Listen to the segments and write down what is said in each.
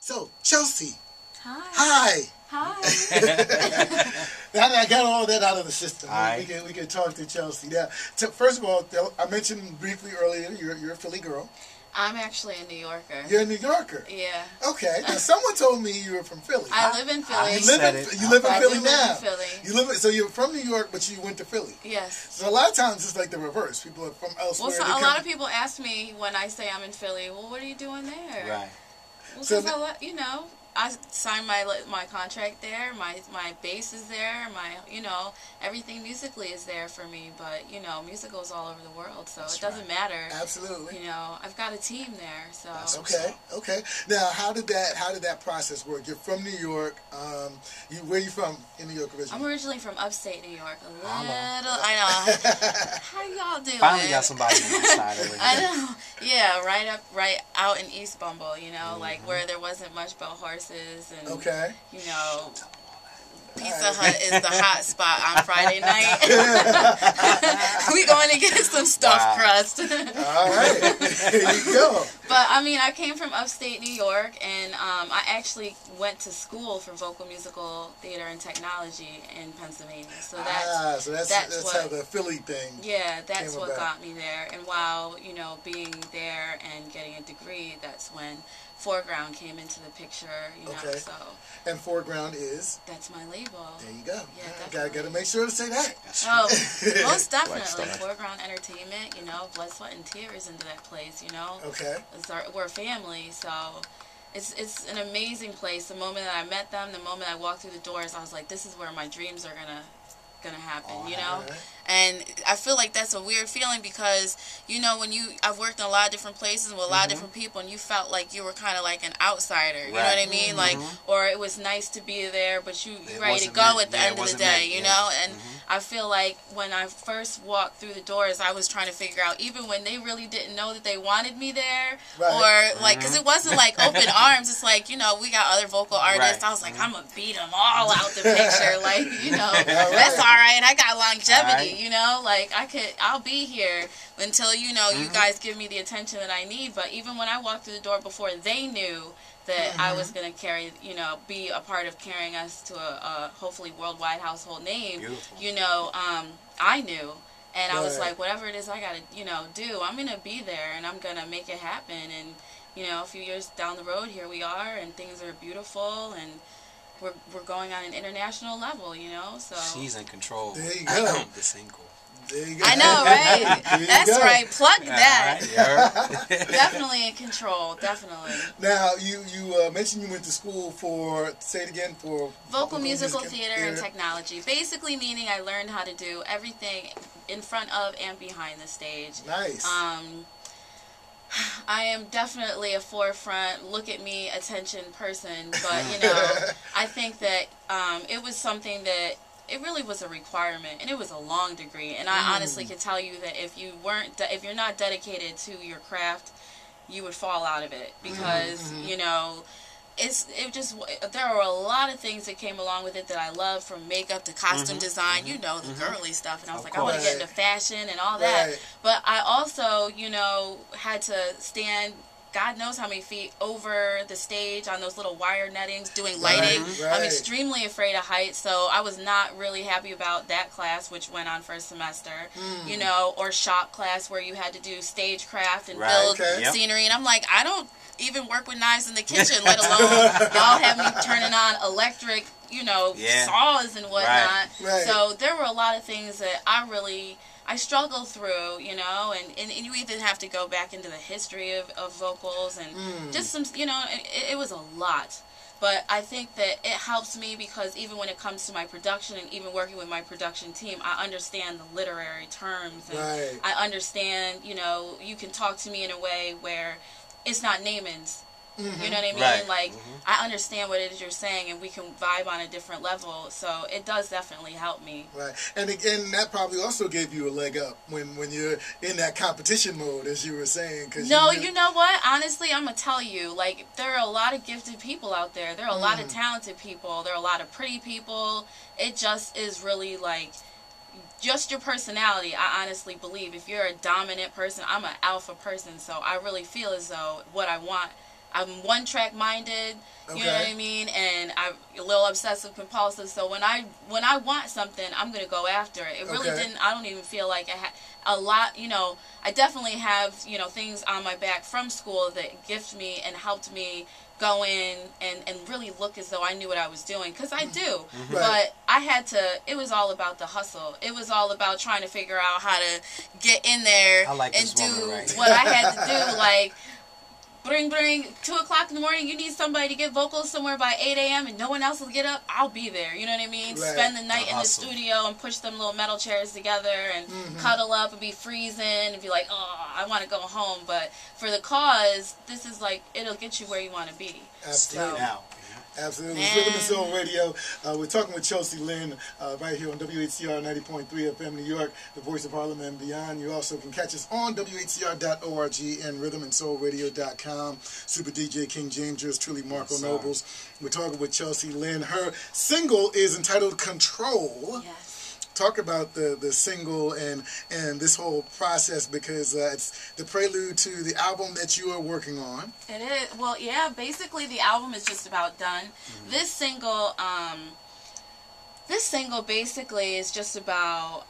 So, Chelsea. Hi. Hi. Now that I got all that out of the system, Right. we can talk to Chelsea. Now, first of all, I mentioned briefly earlier, you're a Philly girl. I'm actually a New Yorker. You're a New Yorker. Yeah. Okay. Now, someone told me you were from Philly. I live in Philly. You live in Philly now. So you're from New York, but you went to Philly. Yes. So a lot of times it's like the reverse. People are from elsewhere. Well, so a lot of people ask me when I say I'm in Philly, well, what are you doing there? Right. Well, so I signed my contract there. My base is there. Everything musically is there for me. But music goes all over the world, so it doesn't matter. Absolutely. I've got a team there. So okay. Now, how did that process work? You're from New York. Where are you from in New York originally? I'm originally from upstate New York. I know. How y'all doing? Finally got somebody on my side over here. I know. Yeah, right out in East Bumble. Like where there wasn't much but horses and Pizza Hut is the hot spot on Friday night. We going to get some stuffed crust. All right, there you go. But I came from upstate New York, and I actually went to school for vocal musical theater and technology in Pennsylvania. So that's how the Philly thing. Yeah, that's what got me there. And while being there and getting a degree, that's when Foreground came into the picture, Okay. So. And Foreground is? That's my label. There you go. Yeah, Gotta make sure to say that. Oh, most definitely. Foreground Entertainment, blood, sweat, and tears into that place, Okay. We're a family, so it's an amazing place. The moment that I met them, the moment I walked through the doors, I was like, this is where my dreams are gonna happen, Right. And I feel like that's a weird feeling because, when I've worked in a lot of different places with a lot of different people, and you felt like you were kind of like an outsider, you know what I mean? Like, or it was nice to be there, but you ready to go at the end of the day, and I feel like when I first walked through the doors, I was trying to figure out, even when they really didn't know that they wanted me there, or like, because it wasn't like open arms, it's like, we got other vocal artists, I was like, I'm gonna beat them all out the picture, like, that's all right, I got longevity, like I'll be here until you guys give me the attention that I need. But even when I walked through the door before they knew that I was going to carry, be a part of carrying us to a hopefully worldwide household name, I knew. And I was like, whatever it is I got to, do, I'm going to be there and I'm going to make it happen. And, a few years down the road, here we are, and things are beautiful, and we're going on an international level, so. She's in control. There you go. The single. There you go. I know, right? That's right. Plug that. Right. Definitely in control. Definitely. Now, you mentioned you went to school for, say it again, for vocal musical theater and technology. Basically meaning I learned how to do everything in front of and behind the stage. Nice. I am definitely a forefront, look at me, attention person, but, I think that it was something that it really was a requirement, and it was a long degree, and I honestly can tell you that if you're not dedicated to your craft, you would fall out of it, because, there were a lot of things that came along with it that I loved, from makeup to costume design, the girly stuff, and I was like, I want to get into fashion and all that, but I also, had to stand God knows how many feet over the stage on those little wire nettings doing lighting. I'm extremely afraid of heights, so I was not really happy about that class, which went on first semester, or shop class where you had to do stagecraft and build scenery, and I'm like, I don't even work with knives in the kitchen, let alone y'all have me turning on electric, saws and whatnot. So there were a lot of things that I struggled through, and you even have to go back into the history of vocals and just some, it was a lot. But I think that it helps me because even when it comes to my production and even working with my production team, I understand the literary terms. And I understand, you can talk to me in a way where it's not namings. You know what I mean? Like, I understand what it is you're saying, and we can vibe on a different level. So it does definitely help me. Right. And again, that probably also gave you a leg up when you're in that competition mode, as you were saying. No, you know what? Honestly, I'm going to tell you, like, there are a lot of gifted people out there. There are a lot of talented people. There are a lot of pretty people. It just is really, like, just your personality. I honestly believe if you're a dominant person, I'm an alpha person. So I really feel as though what I want, I'm one-track minded. You know what I mean? And I'm a little obsessive compulsive. So when I want something, I'm gonna go after it. It really didn't. I don't even feel like I had a lot. You know, I definitely have things on my back from school that gifted me and helped me go in and really look as though I knew what I was doing, because I do. But I had to, it was all about the hustle. It was all about trying to figure out how to get in there and do what I had to do. Like, bring 2 o'clock in the morning, you need somebody to get vocals somewhere by 8 a.m. and no one else will get up, I'll be there. You know what I mean? Spend the night in the studio and push them little metal chairs together and cuddle up and be freezing and be like, oh, I want to go home. But for the cause, this is like, it'll get you where you want to be. Absolutely. So, absolutely. It's Rhythm and Soul Radio. We're talking with Chelsea Lynn right here on WHCR 90.3 FM New York, the voice of Harlem and beyond. You also can catch us on WHCR.org and rhythmandsoulradio.com. Super DJ King James, yours truly, Marko Nobles. We're talking with Chelsea Lynn. Her single is entitled Control. Yes. Talk about the single and this whole process, because it's the prelude to the album that you are working on. It is. Well, yeah, basically the album is just about done. This single basically is just about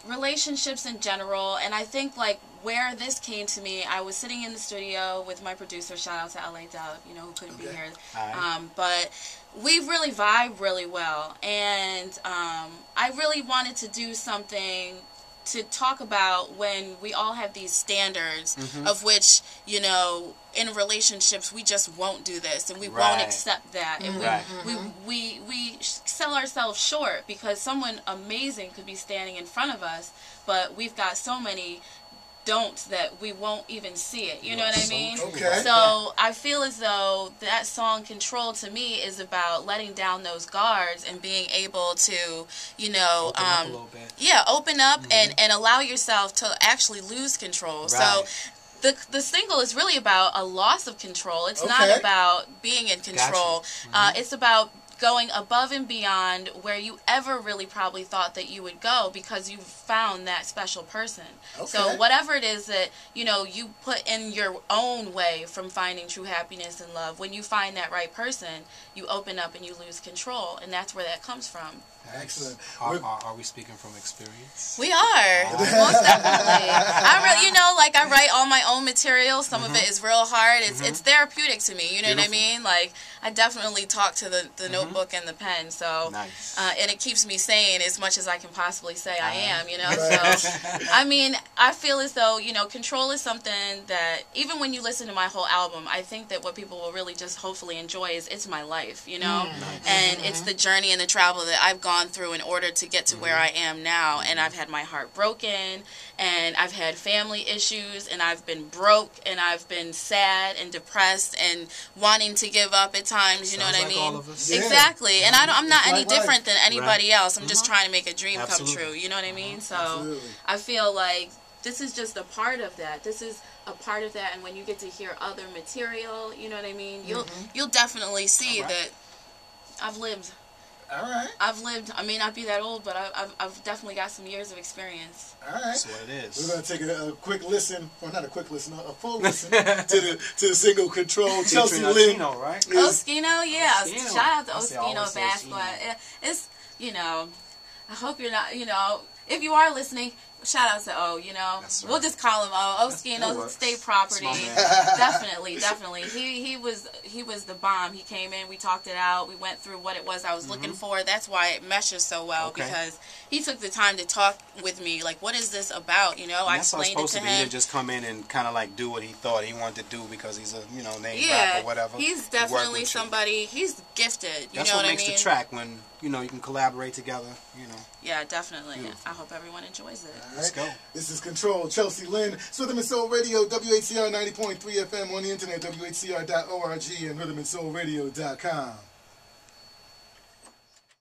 relationships in general, and I think like where this came to me, I was sitting in the studio with my producer, shout out to LA Dub, who couldn't be here. But we really vibe really well, and I really wanted to do something to talk about when we all have these standards of which, in relationships we just won't do this and we won't accept that, and we sell ourselves short because someone amazing could be standing in front of us, but we've got so many don'ts that we won't even see it. You know what I mean? So I feel as though that song Control to me is about letting down those guards and being able to, open up and allow yourself to actually lose control. So the single is really about a loss of control. It's not about being in control. It's about going above and beyond where you ever really probably thought that you would go, because you've found that special person. So whatever it is that, you put in your own way from finding true happiness and love, when you find that right person, you open up and you lose control, and that's where that comes from. Excellent. Are we speaking from experience? We are. Most definitely. I write all my own material. Some of it is real hard. It's therapeutic to me. You know what I mean? Like, I definitely talk to the notebook and the pen. So, and it keeps me sane as much as I can possibly say I am, So, I mean, I feel as though, control is something that, even when you listen to my whole album, I think that what people will really just hopefully enjoy is it's my life, and it's the journey and the travel that I've gone through in order to get to where I am now. And I've had my heart broken, and I've had family issues, and I've been broke, and I've been sad and depressed and wanting to give up at times. You know what I mean? All of us. Exactly. And I'm not any different than anybody else. I'm just trying to make a dream come true. You know what I mean? So I feel like this is just a part of that. This is a part of that. And when you get to hear other material, you know what I mean? You'll definitely see that I've lived. I've lived. I may not be that old, but I've definitely got some years of experience. That's what it is. We're going to take a quick listen, or not a quick listen, a full listen to the single Control. Chelsea Lynn, right? Oskino, yeah. Oskino. Shout out to Oskino basketball. It's, I hope you're not, if you are listening, shout out to O, We'll just call him O. Oskino State Property. Definitely. He was the bomb. He came in, we talked it out, we went through what it was I was looking for. That's why it meshes so well, because he took the time to talk with me, like, what is this about, I explained it to him. He didn't just come in and kind of like do what he thought he wanted to do because he's a name rap or whatever. He's definitely somebody, he's gifted, That's what makes the track, when you can collaborate together, Yeah, definitely. I hope everyone enjoys it. Right. Let's go. This is Control. Chelsea Lynn, Rhythm and Soul Radio, WHCR 90.3 FM on the internet, WHCR.org and rhythmandsoulradio.com.